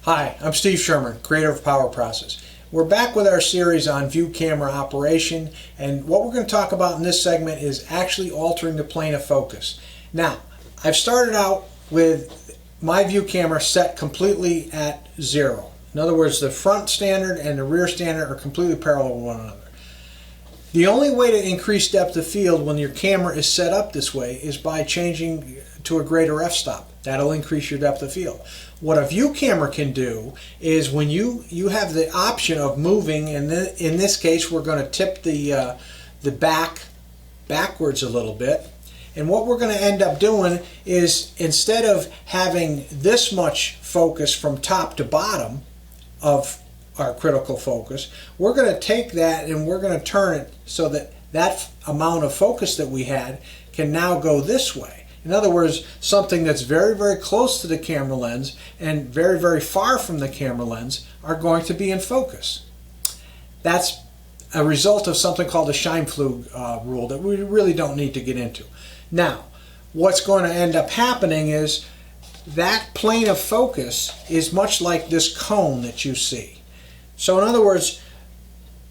Hi, I'm Steve Sherman, creator of Power Process. We're back with our series on view camera operation, and what we're going to talk about in this segment is actually altering the plane of focus. Now, I've started out with my view camera set completely at 0. In other words, the front standard and the rear standard are completely parallel with one another. The only way to increase depth of field when your camera is set up this way is by changing to a greater Fstop. That'll increase your depth of field. What a view camera can do is when you have the option of moving, and in this case we're going to tip the backwards a little bit, and what we're going to end up doing is instead of having this much focus from top to bottom of our critical focus, we're going to take that and we're going to turn it so that that amount of focus that we had can now go this way. In other words, something that's very, very close to the camera lens and very, very far from the camera lens are going to be in focus. That's a result of something called the Scheimpflug rule that we really don't need to get into. Now, what's going to end up happening is that plane of focus is much like this cone that you see. So in other words,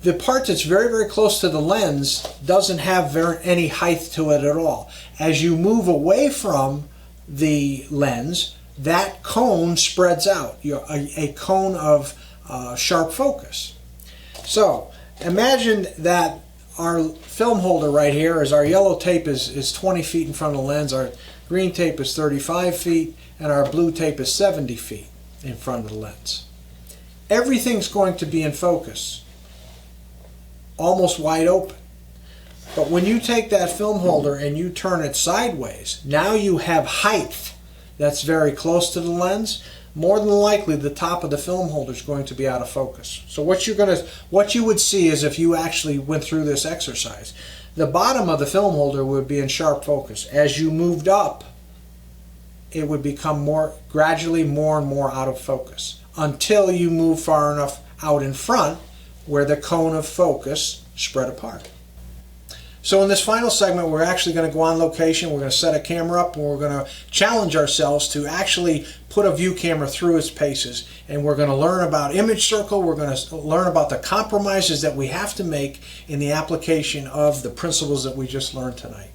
the part that's very, very close to the lens doesn't have any height to it at all. As you move away from the lens, that cone spreads out, a cone of sharp focus. So imagine that our film holder right here is our yellow tape is 20 feet in front of the lens, our green tape is 35 feet, and our blue tape is 70 feet in front of the lens. Everything's going to be in focus, almost wide open. But when you take that film holder and you turn it sideways, now you have height that's very close to the lens. More than likely the top of the film holder is going to be out of focus. So what you would see is, if you actually went through this exercise, the bottom of the film holder would be in sharp focus. As you moved up, it would become gradually more and more out of focus until you move far enough out in front where the cone of focus spread apart. So in this final segment, we're actually going to go on location, we're going to set a camera up, and we're going to challenge ourselves to actually put a view camera through its paces, and we're going to learn about image circle, we're going to learn about the compromises that we have to make in the application of the principles that we just learned tonight.